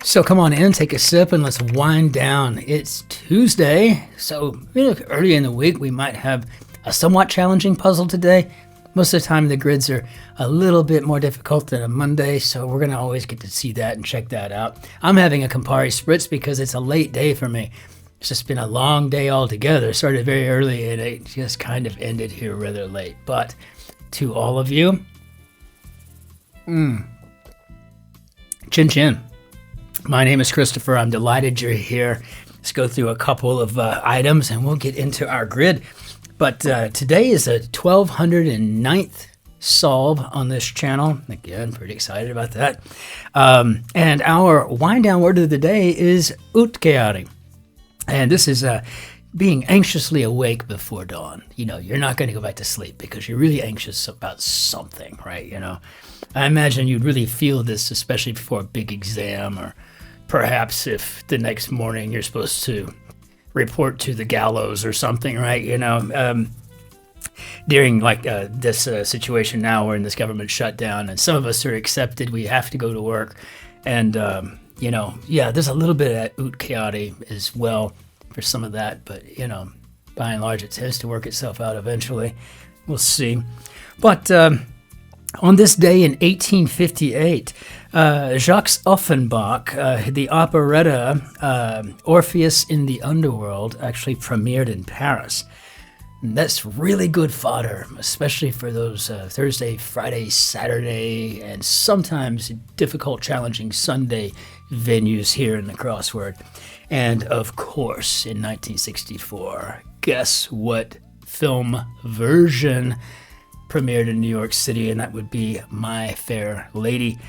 So come on in, take a sip, and let's wind down. It's Tuesday, so early in the week we might have a somewhat challenging puzzle today. Most of the time the grids are a little bit more difficult than a Monday, so we're going to always get to see that and check that out. I'm having a Campari Spritz because it's a late day for me. It's just been a long day altogether. Started very early and it just kind of ended here rather late. But to all of you, Cin-Cin. My name is Christopher. I'm delighted you're here. Let's go through a couple of items and we'll get into our grid. But today is a 1209th solve on this channel. Again, pretty excited about that. And our wind down word of the day is utkeari. And this is being anxiously awake before dawn. You're not going to go back to sleep because you're really anxious about something, right? I imagine you'd really feel this, especially before a big exam, or perhaps if the next morning you're supposed to report to the gallows or something, right? During this situation now, we're in this government shutdown, and some of us are accepted. We have to go to work, and there's a little bit of that utkeari as well for some of that, but by and large, it tends to work itself out eventually. We'll see. But on this day in 1858, Jacques Offenbach, the operetta Orpheus in the Underworld, actually premiered in Paris. And that's really good fodder, especially for those Thursday, Friday, Saturday, and sometimes difficult, challenging Sunday venues here in the crossword. And of course, in 1964, guess what film version premiered in New York City? And that would be My Fair Lady,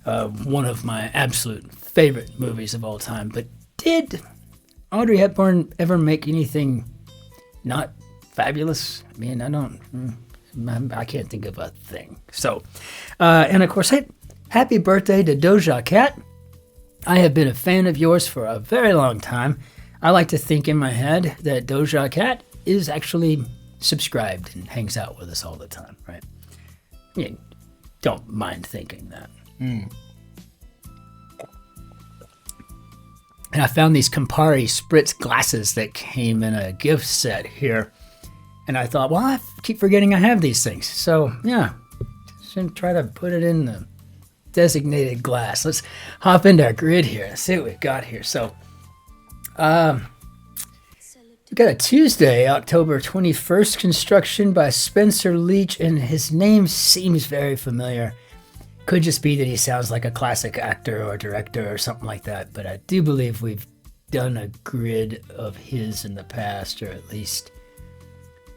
one of my absolute favorite movies of all time. But did Audrey Hepburn ever make anything not fabulous? I mean, I can't think of a thing. So, and of course, happy birthday to Doja Cat. I have been a fan of yours for a very long time. I like to think in my head that Doja Cat is actually subscribed and hangs out with us all the time, right? Don't mind thinking that. And I found these Campari Spritz glasses that came in a gift set here. And I thought, well, I keep forgetting I have these things. So, yeah, just try to put it in the designated glass. Let's hop into our grid here. Let's see what we've got here. So, we've got a Tuesday, October 21st construction by Spencer Leach, and his name seems very familiar. Could just be that he sounds like a classic actor or director or something like that, but I do believe we've done a grid of his in the past, or at least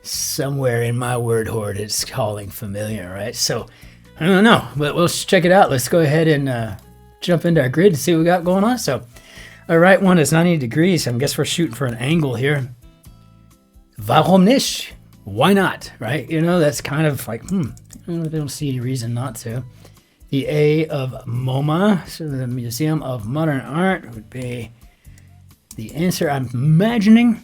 somewhere in my word hoard it's calling familiar, right? So I don't know, but we'll check it out. Let's go ahead and jump into our grid and see what we got going on. So our right one is 90 degrees. I guess we're shooting for an angle here. Warum nicht? Why not, right? That's kind of like, I don't see any reason not to. The A of MoMA, so the Museum of Modern Art, would be the answer, I'm imagining.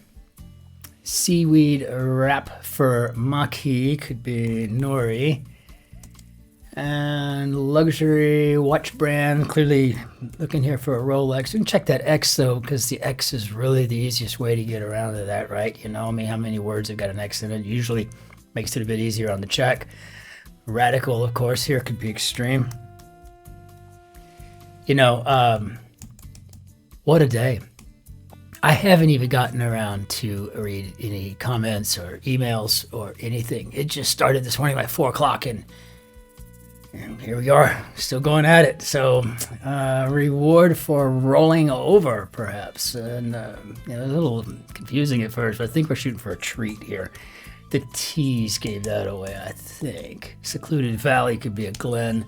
Seaweed wrap for Maki could be Nori. And luxury watch brand, clearly looking here for a Rolex. We can check that X though, because the X is really the easiest way to get around to that, right? How many words have got an X in it? Usually makes it a bit easier on the check. Radical, of course, here could be extreme. What a day. I haven't even gotten around to read any comments or emails or anything. It just started this morning by 4 o'clock and here we are, still going at it. So, reward for rolling over, perhaps. And, a little confusing at first, but I think we're shooting for a treat here. The T's gave that away, I think. Secluded Valley could be a Glen.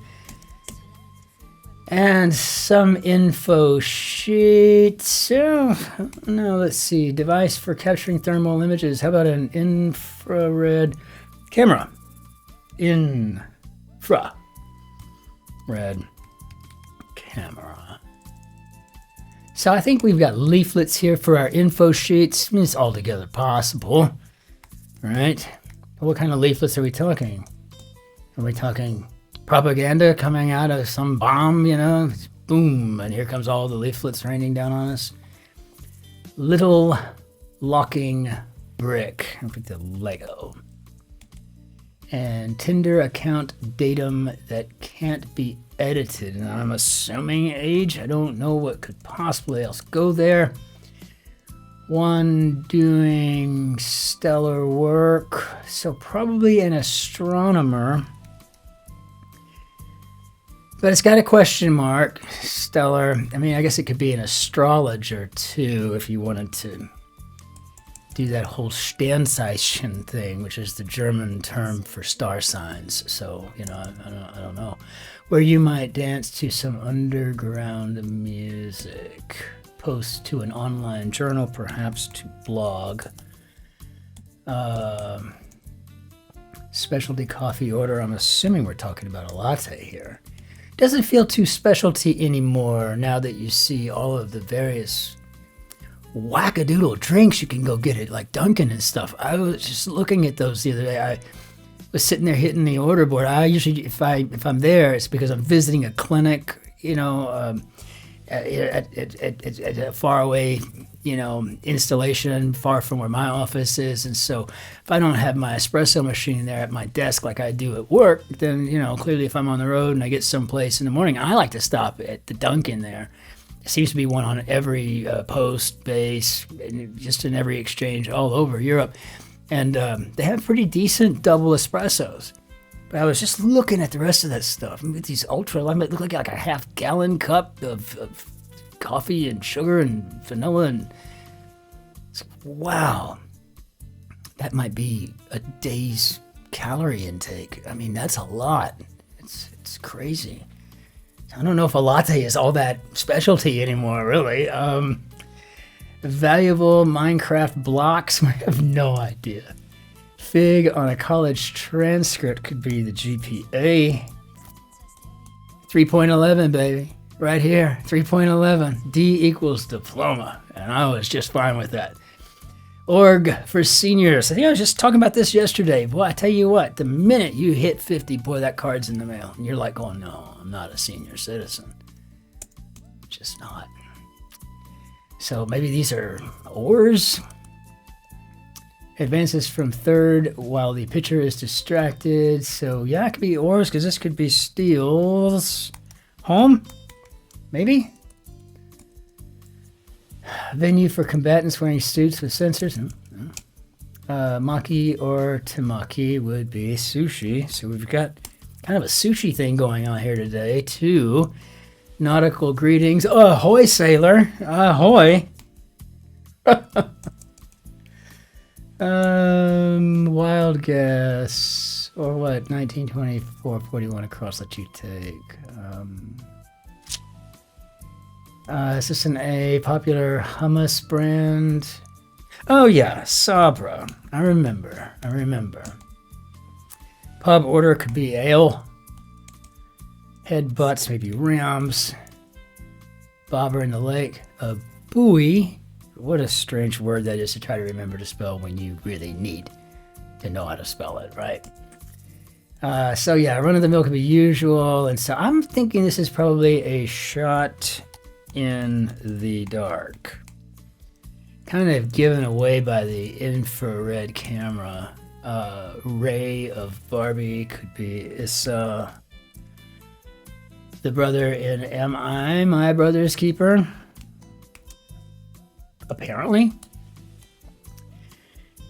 And some info sheets. So, no, let's see. Device for capturing thermal images. How about an infrared camera? Infrared camera. So I think we've got leaflets here for our info sheets. I mean, it's altogether possible, right? What kind of leaflets are we talking? Are we talking propaganda coming out of some bomb, boom, and here comes all the leaflets raining down on us. Little locking brick. I think the Lego. And Tinder account datum that can't be edited. And I'm assuming age. I don't know what could possibly else go there. One doing stellar work. So probably an astronomer. But it's got a question mark. Stellar. I mean, I guess it could be an astrologer too if you wanted to do that whole Sternzeichen thing, which is the German term for star signs. So, you know, I don't know. Where you might dance to some underground music. Post to an online journal, perhaps to blog. Specialty coffee order. I'm assuming we're talking about a latte here. Doesn't feel too specialty anymore now that you see all of the various wackadoodle drinks you can go get at like Dunkin' and stuff. I was just looking at those the other day. I was sitting there hitting the order board. I usually, if I'm there, it's because I'm visiting a clinic, you know, at a far away, you know, installation far from where my office is. And so if I don't have my espresso machine there at my desk like I do at work, then, you know, clearly if I'm on the road and I get someplace in the morning, I like to stop at the Dunkin' there. There seems to be one on every post base, just in every exchange all over Europe. And they have pretty decent double espressos. But I was just looking at the rest of that stuff. With these ultra, it look like a half-gallon cup of coffee and sugar and vanilla. And wow, that might be a day's calorie intake. I mean, that's a lot. It's crazy. I don't know if a latte is all that specialty anymore, really. Valuable Minecraft blocks, I have no idea. Fig on a college transcript could be the GPA. 3.11, baby. Right here, 3.11. D equals diploma. And I was just fine with that. Org for seniors. I think I was just talking about this yesterday. Boy, I tell you what, the minute you hit 50, boy, that card's in the mail. And you're like, oh no, I'm not a senior citizen. Just not. So maybe these are ors. Advances from third while the pitcher is distracted. So yeah, it could be ors because this could be steals. Home? Maybe? Venue for combatants wearing suits with sensors. Maki or temaki would be sushi. So we've got kind of a sushi thing going on here today, too. Nautical greetings. Oh, ahoy, sailor. Ahoy. Wild guess. Or what? 1924, 41 across let you take. Is this an A? Popular hummus brand? Oh yeah, Sabra. I remember. Pub order could be ale. Headbutts, maybe rams. Bobber in the lake. A buoy. What a strange word that is to try to remember to spell when you really need to know how to spell it, right? So yeah, run of the mill could be usual. And so I'm thinking this is probably a shot in the dark. Kind of given away by the infrared camera. Ray of Barbie could be Issa. The brother in Am I My Brother's Keeper? Apparently.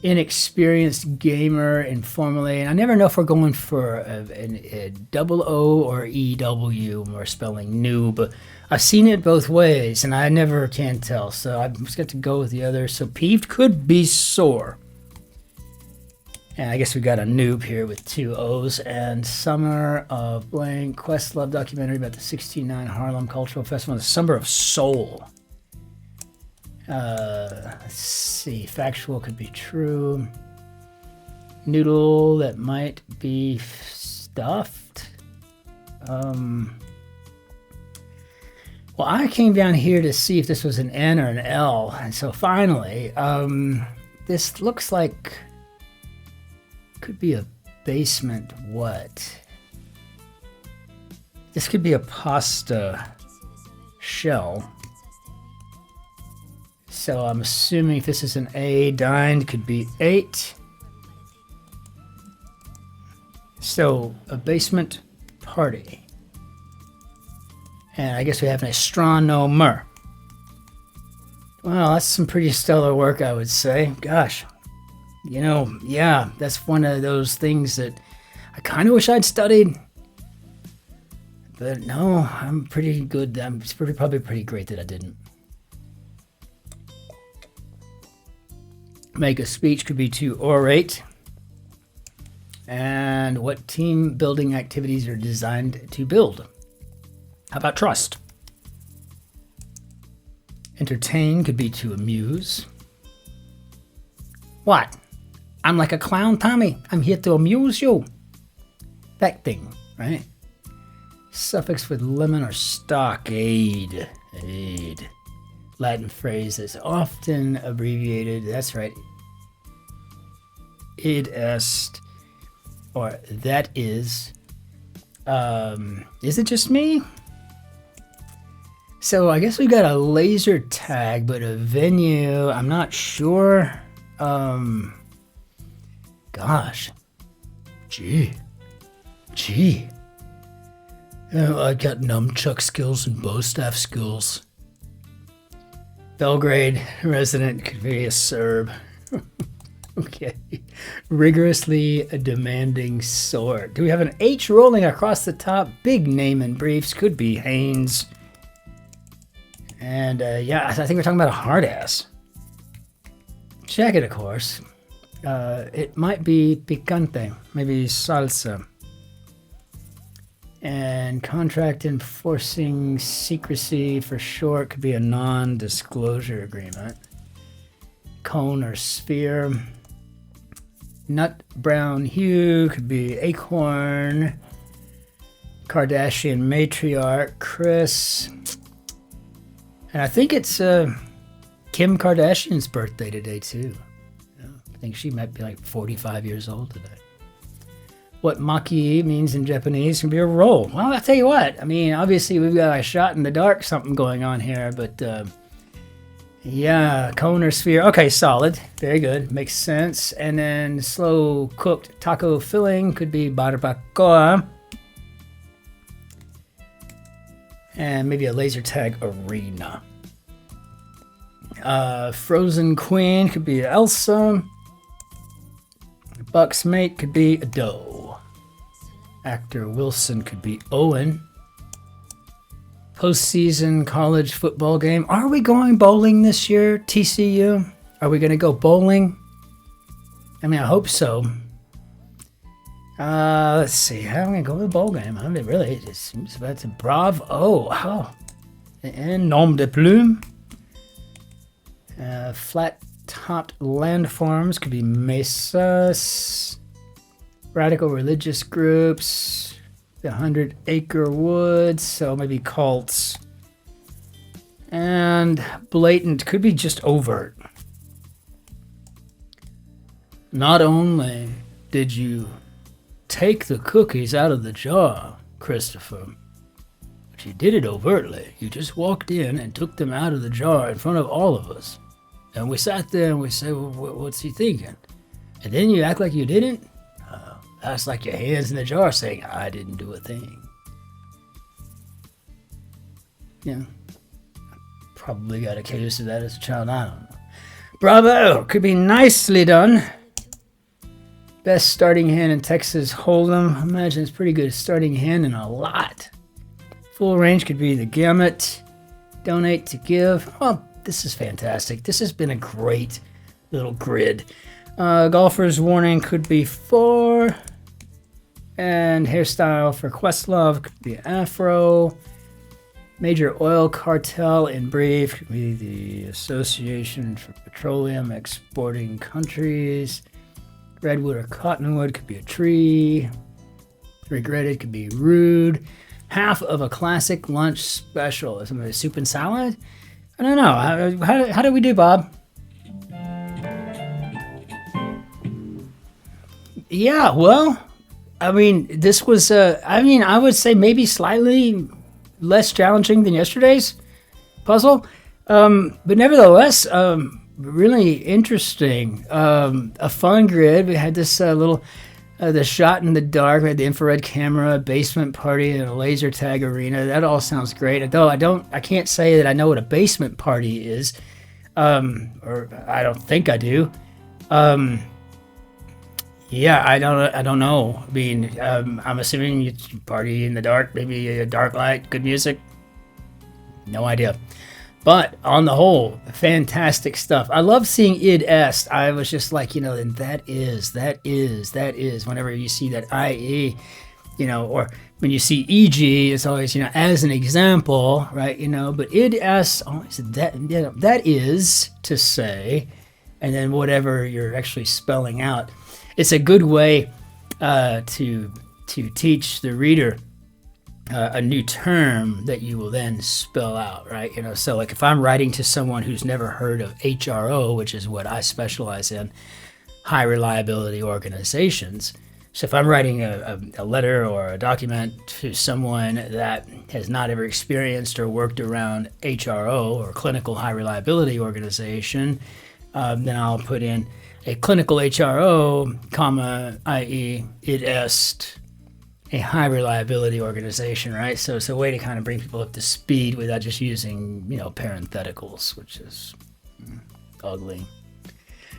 Inexperienced gamer informally. And I never know if we're going for a double O or EW when we're spelling noob. I've seen it both ways, and I never can tell. So I'm just going to go with the other. So peeved could be sore. And I guess we got a noob here with 2 O's. And Summer of Blank, Questlove documentary about the 69 Harlem Cultural Festival, the Summer of Soul. Let's see, factual could be true. Noodle that might be stuffed. Well, I came down here to see if this was an N or an L, and so finally, this looks like could be a basement what? This could be a pasta shell. So I'm assuming if this is an A, dined could be 8. So a basement party. And I guess we have an astronomer. Well, that's some pretty stellar work, I would say. Gosh, you know, yeah, that's one of those things that I kind of wish I'd studied. But no, I'm pretty good. It's probably pretty great that I didn't. Make a speech could be to orate. And what team building activities are designed to build? How about trust? Entertain could be to amuse. What? I'm like a clown, Tommy. I'm here to amuse you. That thing, right? Suffix with lemon or stockade. Aid. Latin phrase that's often abbreviated. That's right. Id est. Or that is. Is it just me? So I guess we got a laser tag, but a venue, I'm not sure. Gosh. Gee. I got nunchuck skills and bow staff skills. Belgrade resident could be a Serb. Okay. Rigorously demanding sort. Do we have an H rolling across the top? Big name in briefs. Could be Haynes. And yeah, I think we're talking about a hard ass. Check it, of course. It might be picante. Maybe salsa. And contract enforcing secrecy for short could be a non-disclosure agreement. Cone or sphere. Nut brown hue could be acorn. Kardashian matriarch, Chris. And I think it's Kim Kardashian's birthday today too. I think she might be like 45 years old today. What maki means in Japanese can be a roll. Well, I'll tell you what. I mean, obviously we've got a shot in the dark something going on here, but yeah, cone or sphere. Okay, solid. Very good. Makes sense. And then slow cooked taco filling could be barbacoa. And maybe a laser tag arena. Frozen queen could be Elsa. Buck's mate could be Doe. Actor Wilson could be Owen. Postseason college football game. Are we going bowling this year, TCU? Are we going to go bowling? I mean, I hope so. Let's see. How am I going to go to the bowl game? I mean, really, it seems that's a bravo. Oh. And nom de plume. Flat-topped landforms could be mesas. Radical religious groups. The 100-acre woods. So maybe cults. And blatant could be just overt. Not only did you take the cookies out of the jar, Christopher, but you did it overtly. You just walked in and took them out of the jar in front of all of us. And we sat there and we said, well, what's he thinking? And then you act like you didn't? That's like your hands in the jar saying, I didn't do a thing. Yeah. Probably got a case of that as a child. I don't know. Bravo! Could be nicely done. Best starting hand in Texas Hold'em. I imagine it's pretty good starting hand in a lot. Full range could be the gamut. Donate to give. Oh, this is fantastic. This has been a great little grid. Golfer's warning could be 4. And hairstyle for Questlove could be afro. Major oil cartel in brief could be the Association for Petroleum Exporting Countries. Redwood or cottonwood could be a tree. Regretted could be rude. Half of a classic lunch special. Is it soup and salad? I don't know. How do we do, Bob? Yeah, well, I mean, this was, I would say maybe slightly less challenging than yesterday's. puzzle. But nevertheless, really interesting. A fun grid. We had this little the shot in the dark. We had the infrared camera, basement party, and a laser tag arena. That all sounds great. Though I can't say that I know what a basement party is, or I don't think I do. Yeah, I don't know. I mean, I'm assuming it's party in the dark, maybe a dark light, good music. No idea. But on the whole, fantastic stuff. I love seeing id est. I was just like, and that is. Whenever you see that IE, or when you see EG, it's always, as an example, right? But id est, always that is to say, and then whatever you're actually spelling out. It's a good way to teach the reader a new term that you will then spell out, right? So like if I'm writing to someone who's never heard of HRO, which is what I specialize in, high reliability organizations. So if I'm writing a letter or a document to someone that has not ever experienced or worked around HRO, or clinical high reliability organization, then I'll put in a clinical HRO, comma, i.e. id est, a high reliability organization, right? So it's a way to kind of bring people up to speed without just using, parentheticals, which is ugly.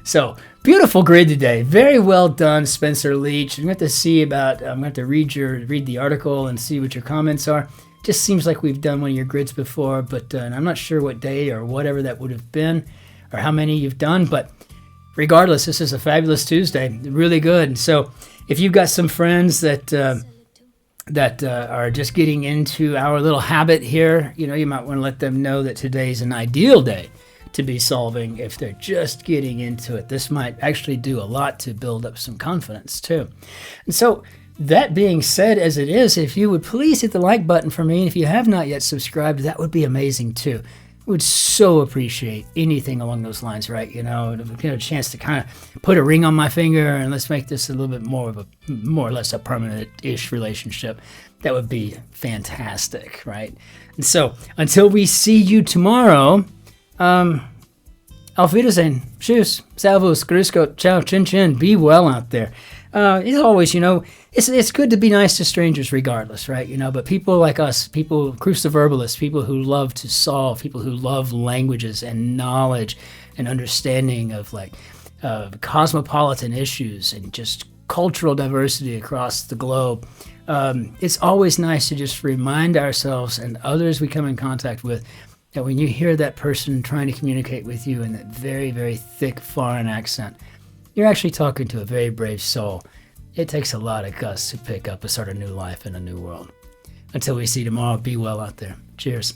So beautiful grid today. Very well done, Spencer Leach. I'm going to have to read the article and see what your comments are. Just seems like we've done one of your grids before, but I'm not sure what day or whatever that would have been or how many you've done, but regardless, this is a fabulous Tuesday. Really good. So if you've got some friends that are just getting into our little habit here, you might want to let them know that today's an ideal day to be solving if they're just getting into it. This might actually do a lot to build up some confidence too. And so that being said, as it is, if you would please hit the like button for me, and if you have not yet subscribed, that would be amazing too. Would so appreciate anything along those lines, right? A chance to kind of put a ring on my finger and let's make this a little bit more or less a permanent-ish relationship. That would be fantastic, right? And so until we see you tomorrow, auf Wiedersehen, tschüss, servus, grüß Gott, ciao, Cin-Cin, be well out there. As always, it's good to be nice to strangers regardless, right? But people like us, cruciverbalists, people who love to solve, people who love languages and knowledge and understanding of cosmopolitan issues and just cultural diversity across the globe. It's always nice to just remind ourselves and others we come in contact with that when you hear that person trying to communicate with you in that very, very thick foreign accent, you're actually talking to a very brave soul. It takes a lot of guts to pick up a sort of new life in a new world. Until we see tomorrow, be well out there. Cheers.